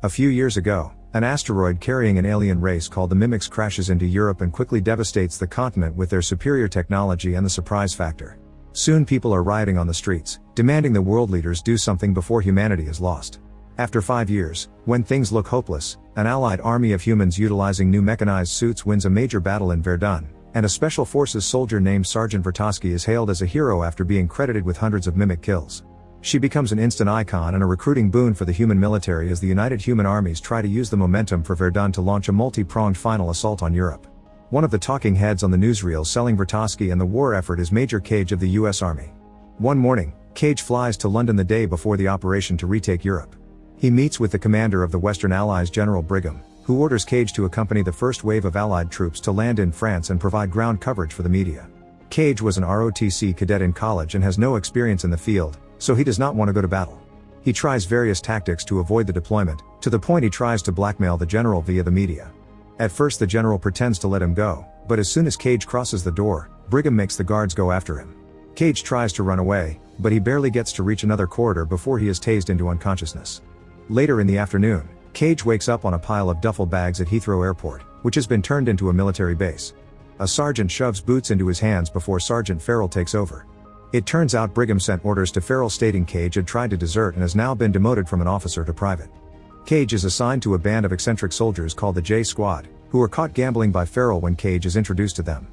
A few years ago, an asteroid carrying an alien race called the Mimics crashes into Europe and quickly devastates the continent with their superior technology and the surprise factor. Soon people are rioting on the streets, demanding the world leaders do something before humanity is lost. After 5 years, when things look hopeless, an allied army of humans utilizing new mechanized suits wins a major battle in Verdun, and a special forces soldier named Sergeant Vertovsky is hailed as a hero after being credited with hundreds of Mimic kills. She becomes an instant icon and a recruiting boon for the human military as the United Human Armies try to use the momentum for Verdun to launch a multi-pronged final assault on Europe. One of the talking heads on the newsreel selling Vertovsky and the war effort is Major Cage of the US Army. One morning, Cage flies to London the day before the operation to retake Europe. He meets with the commander of the Western Allies, General Brigham, who orders Cage to accompany the first wave of Allied troops to land in France and provide ground coverage for the media. Cage was an ROTC cadet in college and has no experience in the field, so he does not want to go to battle. He tries various tactics to avoid the deployment, to the point he tries to blackmail the general via the media. At first the general pretends to let him go, but as soon as Cage crosses the door, Brigham makes the guards go after him. Cage tries to run away, but he barely gets to reach another corridor before he is tased into unconsciousness. Later in the afternoon, Cage wakes up on a pile of duffel bags at Heathrow Airport, which has been turned into a military base. A sergeant shoves boots into his hands before Sergeant Farrell takes over. It turns out Brigham sent orders to Farrell stating Cage had tried to desert and has now been demoted from an officer to private. Cage is assigned to a band of eccentric soldiers called the J Squad, who are caught gambling by Farrell when Cage is introduced to them.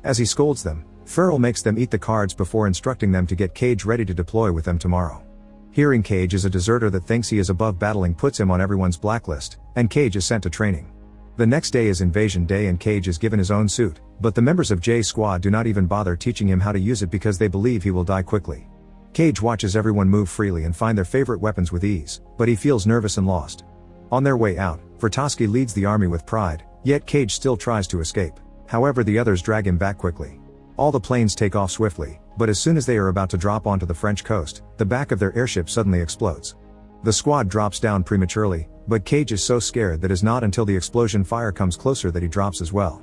As he scolds them, Farrell makes them eat the cards before instructing them to get Cage ready to deploy with them tomorrow. Hearing Cage is a deserter that thinks he is above battling puts him on everyone's blacklist, and Cage is sent to training. The next day is Invasion Day and Cage is given his own suit, but the members of J Squad do not even bother teaching him how to use it because they believe he will die quickly. Cage watches everyone move freely and find their favorite weapons with ease, but he feels nervous and lost. On their way out, Vertovsky leads the army with pride, yet Cage still tries to escape. However, the others drag him back quickly. All the planes take off swiftly, but as soon as they are about to drop onto the French coast, the back of their airship suddenly explodes. The squad drops down prematurely, but Cage is so scared that it is not until the explosion fire comes closer that he drops as well.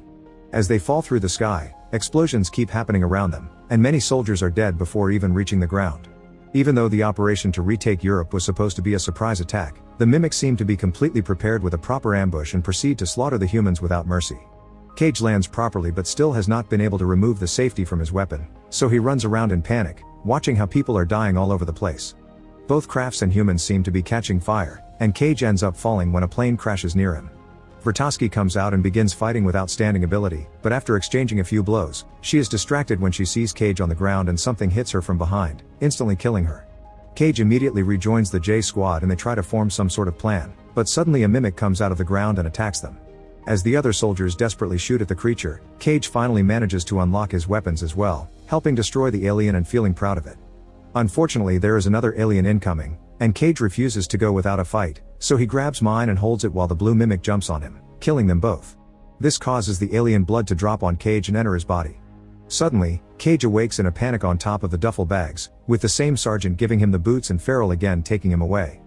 As they fall through the sky, explosions keep happening around them, and many soldiers are dead before even reaching the ground. Even though the operation to retake Europe was supposed to be a surprise attack, the Mimics seem to be completely prepared with a proper ambush and proceed to slaughter the humans without mercy. Cage lands properly but still has not been able to remove the safety from his weapon, so he runs around in panic, watching how people are dying all over the place. Both crafts and humans seem to be catching fire, and Cage ends up falling when a plane crashes near him. Vertovsky comes out and begins fighting with outstanding ability, but after exchanging a few blows, she is distracted when she sees Cage on the ground and something hits her from behind, instantly killing her. Cage immediately rejoins the J Squad and they try to form some sort of plan, but suddenly a Mimic comes out of the ground and attacks them. As the other soldiers desperately shoot at the creature, Cage finally manages to unlock his weapons as well, helping destroy the alien and feeling proud of it. Unfortunately, there is another alien incoming, and Cage refuses to go without a fight, so he grabs mine and holds it while the blue Mimic jumps on him, killing them both. This causes the alien blood to drop on Cage and enter his body. Suddenly, Cage awakes in a panic on top of the duffel bags, with the same sergeant giving him the boots and Farrell again taking him away.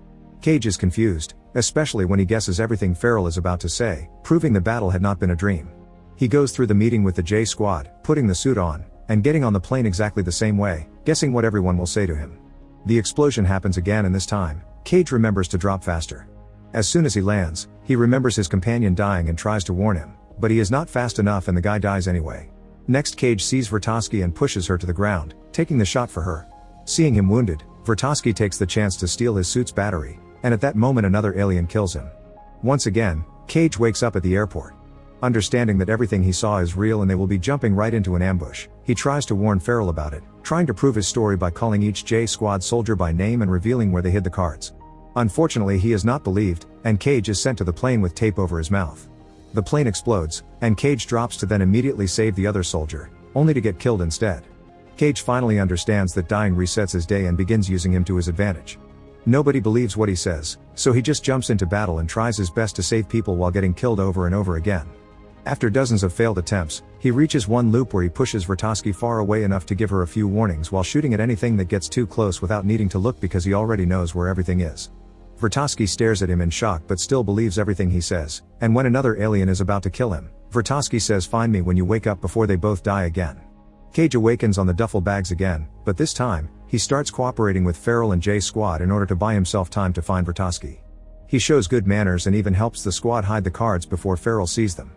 Cage is confused, especially when he guesses everything Farrell is about to say, proving the battle had not been a dream. He goes through the meeting with the J Squad, putting the suit on, and getting on the plane exactly the same way, guessing what everyone will say to him. The explosion happens again and this time, Cage remembers to drop faster. As soon as he lands, he remembers his companion dying and tries to warn him, but he is not fast enough and the guy dies anyway. Next, Cage sees Vertovsky and pushes her to the ground, taking the shot for her. Seeing him wounded, Vertovsky takes the chance to steal his suit's battery, and at that moment another alien kills him. Once again, Cage wakes up at the airport. Understanding that everything he saw is real and they will be jumping right into an ambush, he tries to warn Farrell about it, trying to prove his story by calling each J Squad soldier by name and revealing where they hid the cards. Unfortunately, he is not believed, and Cage is sent to the plane with tape over his mouth. The plane explodes, and Cage drops to then immediately save the other soldier, only to get killed instead. Cage finally understands that dying resets his day and begins using him to his advantage. Nobody believes what he says, so he just jumps into battle and tries his best to save people while getting killed over and over again. After dozens of failed attempts, he reaches one loop where he pushes Vertovsky far away enough to give her a few warnings while shooting at anything that gets too close without needing to look because he already knows where everything is. Vertovsky stares at him in shock but still believes everything he says, and when another alien is about to kill him, Vertovsky says, "Find me when you wake up," before they both die again. Cage awakens on the duffel bags again, but this time, he starts cooperating with Farrell and J Squad in order to buy himself time to find Vertovsky. He shows good manners and even helps the squad hide the cards before Farrell sees them.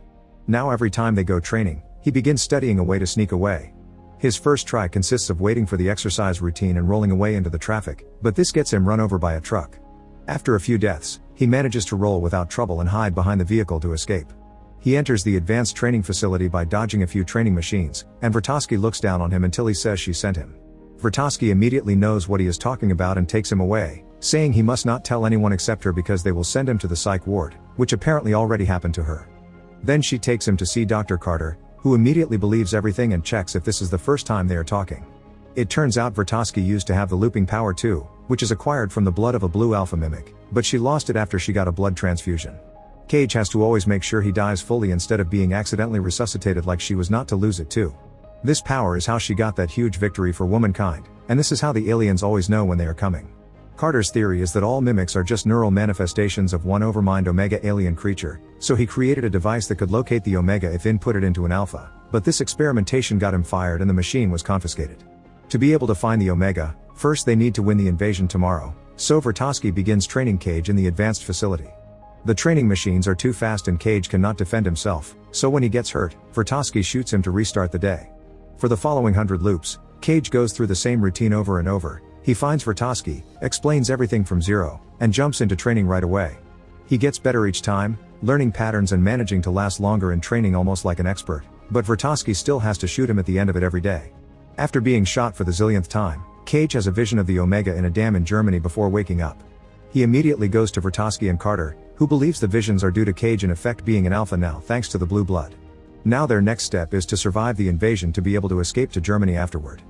Now every time they go training, he begins studying a way to sneak away. His first try consists of waiting for the exercise routine and rolling away into the traffic, but this gets him run over by a truck. After a few deaths, he manages to roll without trouble and hide behind the vehicle to escape. He enters the advanced training facility by dodging a few training machines, and Vertovsky looks down on him until he says she sent him. Vertovsky immediately knows what he is talking about and takes him away, saying he must not tell anyone except her because they will send him to the psych ward, which apparently already happened to her. Then she takes him to see Dr. Carter, who immediately believes everything and checks if this is the first time they are talking. It turns out Vertovsky used to have the looping power too, which is acquired from the blood of a blue alpha mimic, but she lost it after she got a blood transfusion. Cage has to always make sure he dies fully instead of being accidentally resuscitated like she was not to lose it too. This power is how she got that huge victory for womankind, and this is how the aliens always know when they are coming. Carter's theory is that all mimics are just neural manifestations of one overmind Omega alien creature, so he created a device that could locate the Omega if inputted into an alpha, but this experimentation got him fired and the machine was confiscated. To be able to find the Omega, first they need to win the invasion tomorrow, so Vertovsky begins training Cage in the advanced facility. The training machines are too fast and Cage cannot defend himself, so when he gets hurt, Vertovsky shoots him to restart the day. For the following 100 loops, Cage goes through the same routine over and over. He finds Vertovsky, explains everything from zero, and jumps into training right away. He gets better each time, learning patterns and managing to last longer in training almost like an expert, but Vertovsky still has to shoot him at the end of it every day. After being shot for the zillionth time, Cage has a vision of the Omega in a dam in Germany before waking up. He immediately goes to Vertovsky and Carter, who believes the visions are due to Cage in effect being an alpha now thanks to the blue blood. Now their next step is to survive the invasion to be able to escape to Germany afterward.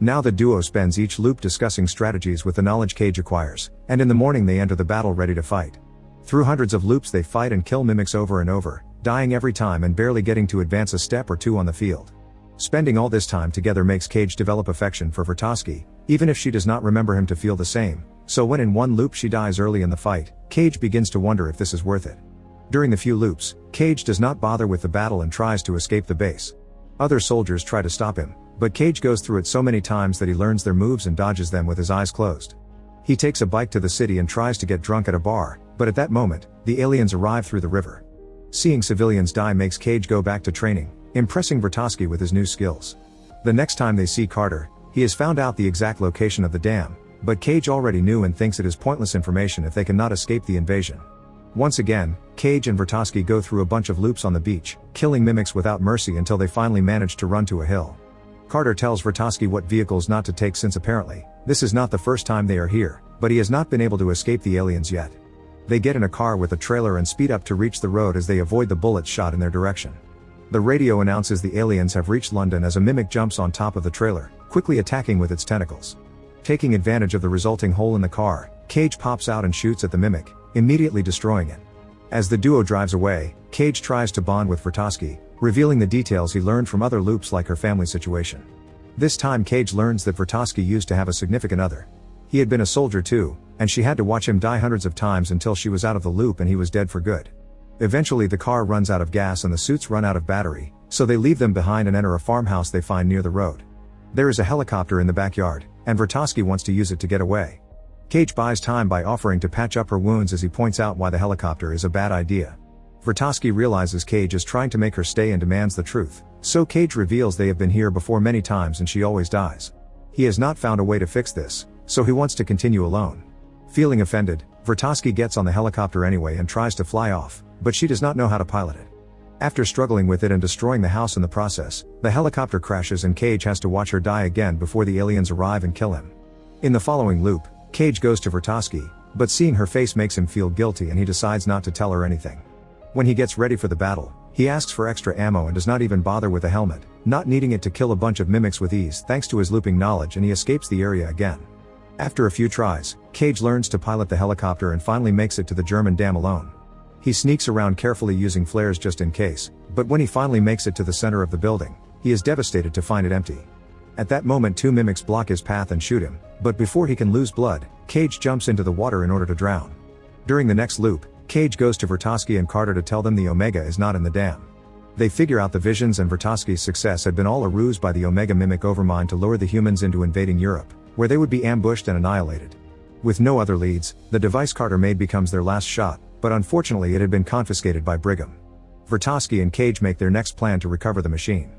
Now the duo spends each loop discussing strategies with the knowledge Cage acquires, and in the morning they enter the battle ready to fight. Through hundreds of loops they fight and kill mimics over and over, dying every time and barely getting to advance a step or two on the field. Spending all this time together makes Cage develop affection for Vertovsky, even if she does not remember him to feel the same, so when in one loop she dies early in the fight, Cage begins to wonder if this is worth it. During the few loops, Cage does not bother with the battle and tries to escape the base. Other soldiers try to stop him, but Cage goes through it so many times that he learns their moves and dodges them with his eyes closed. He takes a bike to the city and tries to get drunk at a bar, but at that moment, the aliens arrive through the river. Seeing civilians die makes Cage go back to training, impressing Vertovsky with his new skills. The next time they see Carter, he has found out the exact location of the dam, but Cage already knew and thinks it is pointless information if they cannot escape the invasion. Once again, Cage and Vertovsky go through a bunch of loops on the beach, killing mimics without mercy until they finally manage to run to a hill. Carter tells Vertovsky what vehicles not to take since apparently, this is not the first time they are here, but he has not been able to escape the aliens yet. They get in a car with a trailer and speed up to reach the road as they avoid the bullets shot in their direction. The radio announces the aliens have reached London as a mimic jumps on top of the trailer, quickly attacking with its tentacles. Taking advantage of the resulting hole in the car, Cage pops out and shoots at the mimic, immediately destroying it. As the duo drives away, Cage tries to bond with Vertovsky, revealing the details he learned from other loops like her family situation. This time Cage learns that Vertovsky used to have a significant other. He had been a soldier too, and she had to watch him die hundreds of times until she was out of the loop and he was dead for good. Eventually the car runs out of gas and the suits run out of battery, so they leave them behind and enter a farmhouse they find near the road. There is a helicopter in the backyard, and Vertovsky wants to use it to get away. Cage buys time by offering to patch up her wounds as he points out why the helicopter is a bad idea. Vertovsky realizes Cage is trying to make her stay and demands the truth, so Cage reveals they have been here before many times and she always dies. He has not found a way to fix this, so he wants to continue alone. Feeling offended, Vertovsky gets on the helicopter anyway and tries to fly off, but she does not know how to pilot it. After struggling with it and destroying the house in the process, the helicopter crashes and Cage has to watch her die again before the aliens arrive and kill him. In the following loop, Cage goes to Vertovsky, but seeing her face makes him feel guilty and he decides not to tell her anything. When he gets ready for the battle, he asks for extra ammo and does not even bother with a helmet, not needing it to kill a bunch of mimics with ease thanks to his looping knowledge, and he escapes the area again. After a few tries, Cage learns to pilot the helicopter and finally makes it to the German dam alone. He sneaks around carefully using flares just in case, but when he finally makes it to the center of the building, he is devastated to find it empty. At that moment two mimics block his path and shoot him, but before he can lose blood, Cage jumps into the water in order to drown. During the next loop, Cage goes to Vertovsky and Carter to tell them the Omega is not in the dam. They figure out the visions and Vertovsky's success had been all a ruse by the Omega mimic Overmind to lure the humans into invading Europe, where they would be ambushed and annihilated. With no other leads, the device Carter made becomes their last shot, but unfortunately it had been confiscated by Brigham. Vertovsky and Cage make their next plan to recover the machine.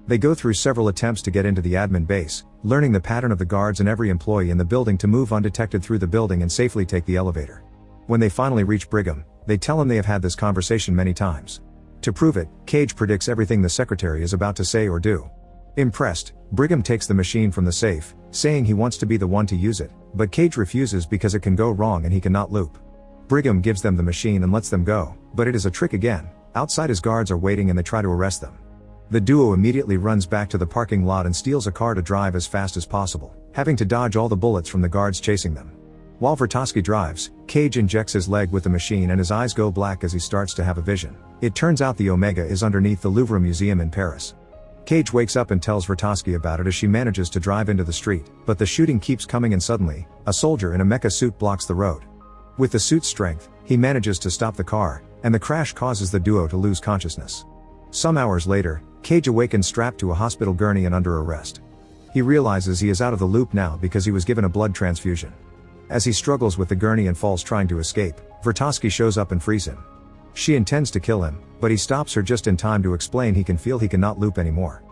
They go through several attempts to get into the admin base, learning the pattern of the guards and every employee in the building to move undetected through the building and safely take the elevator. When they finally reach Brigham, they tell him they have had this conversation many times. To prove it, Cage predicts everything the secretary is about to say or do. Impressed, Brigham takes the machine from the safe, saying he wants to be the one to use it, but Cage refuses because it can go wrong and he cannot loop. Brigham gives them the machine and lets them go, but it is a trick again. Outside his guards are waiting and they try to arrest them. The duo immediately runs back to the parking lot and steals a car to drive as fast as possible, having to dodge all the bullets from the guards chasing them. While Vertovsky drives, Cage injects his leg with the machine and his eyes go black as he starts to have a vision. It turns out the Omega is underneath the Louvre Museum in Paris. Cage wakes up and tells Vertovsky about it as she manages to drive into the street, but the shooting keeps coming and suddenly, a soldier in a mecha suit blocks the road. With the suit's strength, he manages to stop the car, and the crash causes the duo to lose consciousness. Some hours later, Cage awakens strapped to a hospital gurney and under arrest. He realizes he is out of the loop now because he was given a blood transfusion. As he struggles with the gurney and falls trying to escape, Vertovsky shows up and frees him. She intends to kill him, but he stops her just in time to explain he can feel he cannot loop anymore.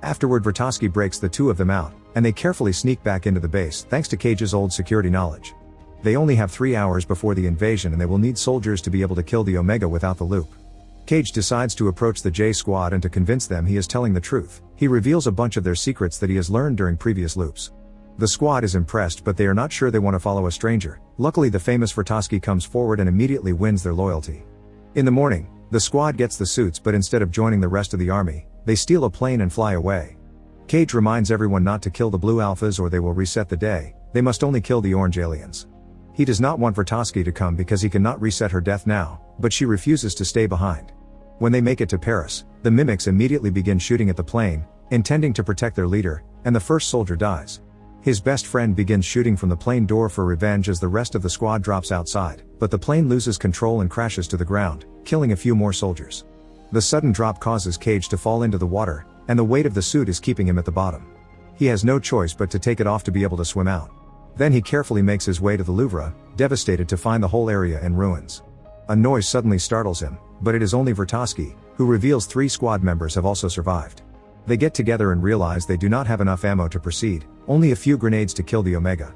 Afterward, Vertovsky breaks the two of them out, and they carefully sneak back into the base thanks to Cage's old security knowledge. They only have 3 hours before the invasion and they will need soldiers to be able to kill the Omega without the loop. Cage decides to approach the J Squad and to convince them he is telling the truth, he reveals a bunch of their secrets that he has learned during previous loops. The squad is impressed but they are not sure they want to follow a stranger. Luckily the famous Vertovsky comes forward and immediately wins their loyalty. In the morning, the squad gets the suits but instead of joining the rest of the army, they steal a plane and fly away. Cage reminds everyone not to kill the blue alphas or they will reset the day, they must only kill the orange aliens. He does not want Vertovsky to come because he cannot reset her death now, but she refuses to stay behind. When they make it to Paris, the mimics immediately begin shooting at the plane, intending to protect their leader, and the first soldier dies. His best friend begins shooting from the plane door for revenge as the rest of the squad drops outside, but the plane loses control and crashes to the ground, killing a few more soldiers. The sudden drop causes Cage to fall into the water, and the weight of the suit is keeping him at the bottom. He has no choice but to take it off to be able to swim out. Then he carefully makes his way to the Louvre, devastated to find the whole area in ruins. A noise suddenly startles him, but it is only Vertovsky, who reveals 3 squad members have also survived. They get together and realize they do not have enough ammo to proceed, only a few grenades to kill the Omega.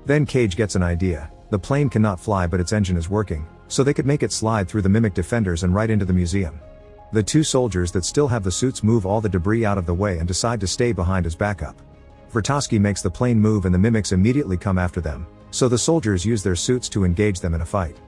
Then Cage gets an idea, the plane cannot fly but its engine is working, so they could make it slide through the mimic defenders and right into the museum. The 2 soldiers that still have the suits move all the debris out of the way and decide to stay behind as backup. Vertovsky makes the plane move and the mimics immediately come after them, so the soldiers use their suits to engage them in a fight.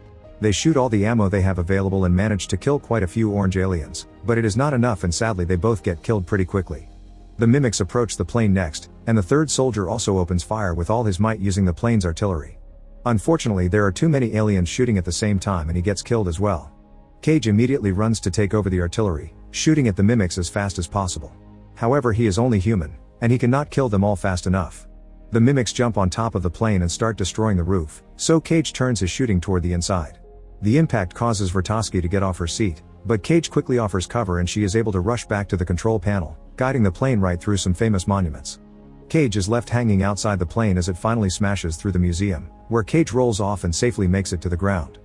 They shoot all the ammo they have available and manage to kill quite a few orange aliens, but it is not enough and sadly they both get killed pretty quickly. The mimics approach the plane next, and the 3rd soldier also opens fire with all his might using the plane's artillery. Unfortunately there are too many aliens shooting at the same time and he gets killed as well. Cage immediately runs to take over the artillery, shooting at the mimics as fast as possible. However, he is only human, and he cannot kill them all fast enough. The mimics jump on top of the plane and start destroying the roof, so Cage turns his shooting toward the inside. The impact causes Vertovsky to get off her seat, but Cage quickly offers cover and she is able to rush back to the control panel, guiding the plane right through some famous monuments. Cage is left hanging outside the plane as it finally smashes through the museum, where Cage rolls off and safely makes it to the ground.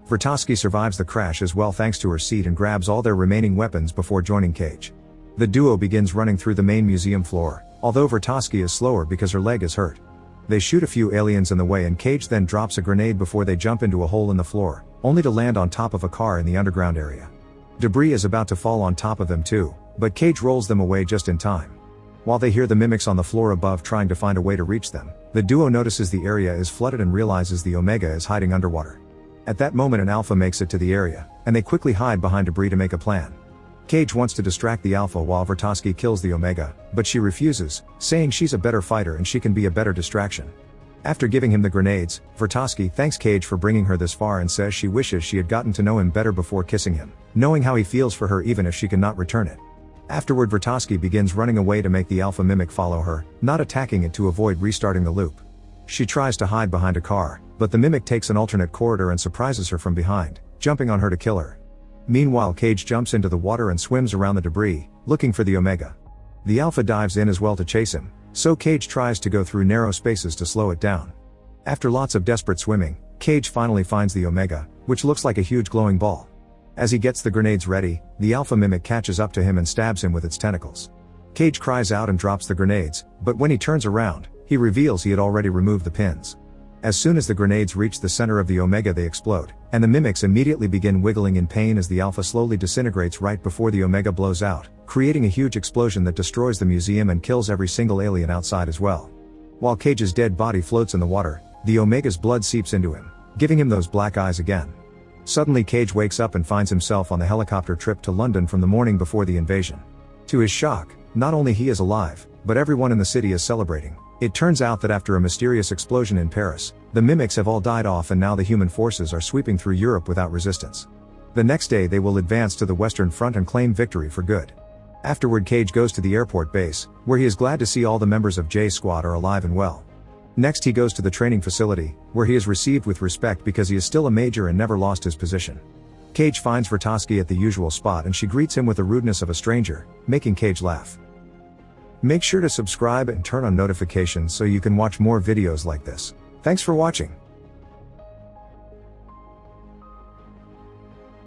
Vertovsky survives the crash as well thanks to her seat and grabs all their remaining weapons before joining Cage. The duo begins running through the main museum floor, although Vertovsky is slower because her leg is hurt. They shoot a few aliens in the way and Cage then drops a grenade before they jump into a hole in the floor, only to land on top of a car in the underground area. Debris is about to fall on top of them too, but Cage rolls them away just in time. While they hear the mimics on the floor above trying to find a way to reach them, the duo notices the area is flooded and realizes the Omega is hiding underwater. At that moment an Alpha makes it to the area, and they quickly hide behind debris to make a plan. Cage wants to distract the Alpha while Vertovsky kills the Omega, but she refuses, saying she's a better fighter and she can be a better distraction. After giving him the grenades, Vertovsky thanks Cage for bringing her this far and says she wishes she had gotten to know him better before kissing him, knowing how he feels for her even if she cannot return it. Afterward Vertovsky begins running away to make the Alpha mimic follow her, not attacking it to avoid restarting the loop. She tries to hide behind a car, but the mimic takes an alternate corridor and surprises her from behind, jumping on her to kill her. Meanwhile Cage jumps into the water and swims around the debris, looking for the Omega. The Alpha dives in as well to chase him, so Cage tries to go through narrow spaces to slow it down. After lots of desperate swimming, Cage finally finds the Omega, which looks like a huge glowing ball. As he gets the grenades ready, the Alpha Mimic catches up to him and stabs him with its tentacles. Cage cries out and drops the grenades, but when he turns around, he reveals he had already removed the pins. As soon as the grenades reach the center of the Omega, they explode, and the mimics immediately begin wiggling in pain as the Alpha slowly disintegrates right before the Omega blows out, creating a huge explosion that destroys the museum and kills every single alien outside as well. While Cage's dead body floats in the water, the Omega's blood seeps into him, giving him those black eyes again. Suddenly Cage wakes up and finds himself on the helicopter trip to London from the morning before the invasion. To his shock, not only he is alive, but everyone in the city is celebrating. It turns out that after a mysterious explosion in Paris, the mimics have all died off and now the human forces are sweeping through Europe without resistance. The next day they will advance to the Western Front and claim victory for good. Afterward, Cage goes to the airport base, where he is glad to see all the members of J Squad are alive and well. Next he goes to the training facility, where he is received with respect because he is still a major and never lost his position. Cage finds Vertovsky at the usual spot and she greets him with the rudeness of a stranger, making Cage laugh. Make sure to subscribe and turn on notifications so you can watch more videos like this. Thanks for watching.